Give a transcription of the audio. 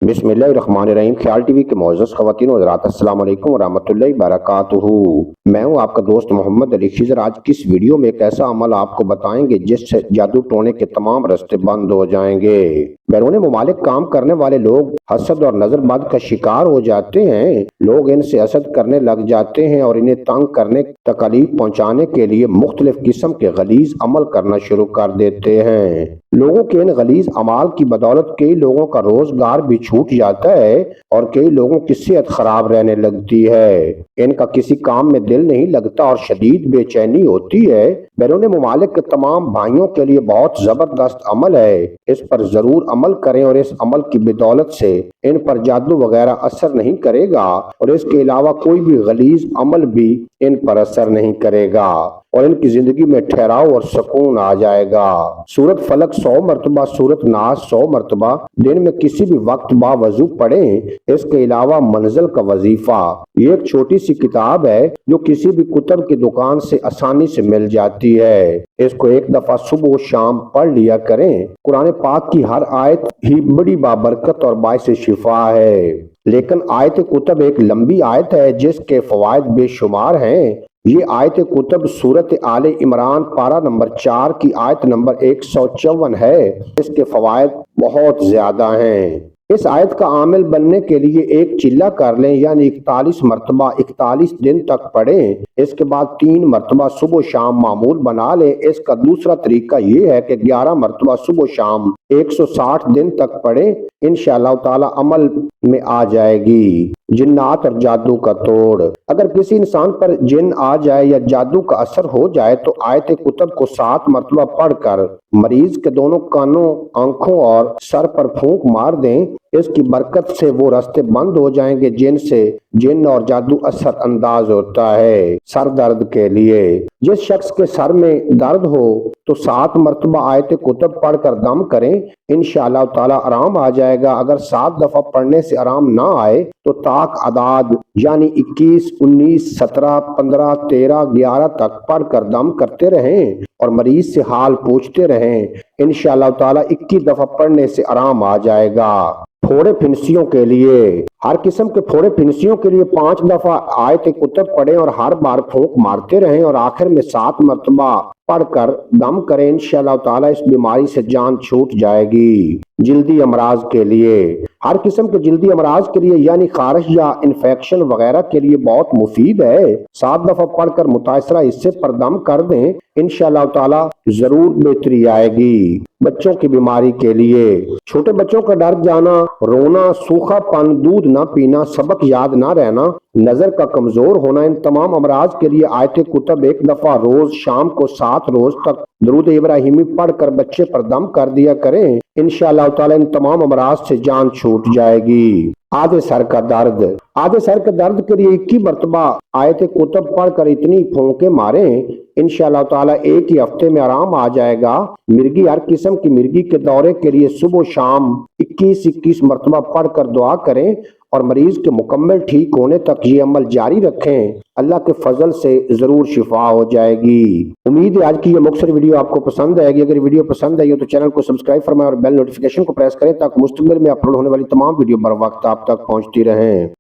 बिस्मिल्लाहिर्रहमानिर्रहीम। ख्याल टीवी के मोअज़्ज़ज़ ख़वातीन व हज़रात, अस्सलाम वालेकुम व रहमतुल्लाहि व बरकातुहू। मैं हूँ आपका दोस्त मोहम्मद अली खिज़र। आज की इस वीडियो में एक ऐसा अमल आपको बताएंगे जिससे जादू टोने के तमाम रास्ते बंद हो जाएंगे। बैरून मुमालिक काम करने वाले लोग हसद और नजरबद का शिकार हो जाते हैं। लोग इनसे हसद करने लग जाते हैं और इन्हें तंग करने, तकलीफ पहुंचाने के लिए मुख्तलिफ किस्म के गलीज अमल करना शुरू कर देते हैं। लोगों के इन गलीज अमाल की बदौलत कई लोगों का रोजगार भी छूट जाता है और कई लोगों की सेहत खराब रहने लगती है। इनका किसी काम में दिल नहीं लगता और शदीद बेचैनी होती है। बैरून मुमालिक के तमाम भाइयों के लिए बहुत जबरदस्त अमल है। इस पर जरूर अमल करें और इस अमल की बदौलत से इन पर जादू वगैरह असर नहीं करेगा और इसके अलावा कोई भी गलीज अमल भी इन पर असर नहीं करेगा और इनकी जिंदगी में ठहराव और सुकून आ जाएगा। सूरत फलक 100 मरतबा, सूरत नास 100 मरतबा दिन में किसी भी वक्त बावजू पढ़ें। इसके अलावा मंजिल का वजीफा, ये एक छोटी सी किताब है जो किसी भी कुतुब की दुकान से आसानी से मिल जाती है। इसको एक दफा सुबह शाम पढ़ लिया करें। कुरान पाक की हर आयत ही बड़ी बाबरकत और बाइस शिफा है, लेकिन आयत कुतुब एक लंबी आयत है जिसके फवायद बेशुमार हैं। ये आयत कुतुब सूरत आले इमरान पारा नंबर 4 की आयत नंबर 154 है। इसके फवायद बहुत ज्यादा हैं। इस आयत का आमिल बनने के लिए एक चिल्ला कर लें, यानी 41 मरतबा 41 दिन तक पढ़ें। इसके बाद 3 मरतबा सुबह शाम मामूल बना लें। इसका दूसरा तरीका ये है कि 11 मरतबा सुबह शाम 160 दिन तक पढ़ें। इंशाअल्लाह ताला अमल में आ जाएगी। जिन्नात और जादू का तोड़, अगर किसी इंसान पर जिन आ जाए या जादू का असर हो जाए तो आयत कुतुब को 7 मरतबा पढ़कर मरीज के दोनों कानों, आंखों और सर पर फूंक मार दें। इसकी बरकत से वो रास्ते बंद हो जाएंगे जिनसे जिन और जादू असर अंदाज होता है। सर दर्द के लिए, जिस शख्स के सर में दर्द हो तो 7 मरतबा आयत कुतुब पढ़कर दम करें। इंशाअल्लाह ताला आराम आ जाएगा। अगर 7 दफा पढ़ने से आराम ना आए तो ताक आदाद यानी 21, 19, 17, 15, 13, 11 तक पढ़कर दम करते रहें और मरीज से हाल पूछते रहें। इंशाअल्लाह ताला 21 दफा पढ़ने से आराम आ जाएगा। फोड़े फिंसियों के लिए, हर किस्म के फोड़े फिंसियों के लिए 5 दफा आयत कुतुब पढ़ें और हर बार फूंक मारते रहें और आखिर में 7 मरतबा पढ़कर दम करें। इंशाअल्लाह ताला इस बीमारी से जान छूट जाएगी। जिल्दी अमराज के लिए, हर किस्म के जिल्दी अमराज के लिए यानी खारिश या इन्फेक्शन वगैरह के लिए बहुत मुफीद है। 7 दफा पढ़कर मुतासरा हिस्से पर दम कर दें। इंशाअल्लाह ताला जरूर बेहतरी आएगी। बच्चों की बीमारी के लिए, छोटे बच्चों का डर जाना, रोना, सूखापन, दूध न पीना, सबक याद न रहना, नजर का कमजोर होना, इन तमाम अमराज के लिए आयत कुतुब एक दफा रोज शाम को 7 रोज तक दरूद इब्राहिमी पढ़कर बच्चे पर दम कर दिया करें। इंशाअल्लाह ताला इन तमाम अमराज से जान छूट जाएगी। आधे सर का दर्द, आधे सर के दर्द के लिए 21 मरतबा आयत कुतुब पढ़कर इतनी फूंके मारें। इंशाअल्लाह ताला एक ही हफ्ते में आराम आ जाएगा। मिर्गी, हर किस्म की मिर्गी के दौरे के लिए सुबह शाम 21-21 मरतबा पढ़कर दुआ करें और मरीज के मुकम्मल ठीक होने तक ये अमल जारी रखें। अल्लाह के फजल से जरूर शिफा हो जाएगी। उम्मीद है आज की ये मुख्तसर वीडियो आपको पसंद आएगी। अगर वीडियो पसंद आई हो तो चैनल को सब्सक्राइब फरमाएं और बेल नोटिफिकेशन को प्रेस करें ताकि मुस्तकिल में अपलोड होने वाली तमाम वीडियो बर वक्त आप तक पहुंचती रहें।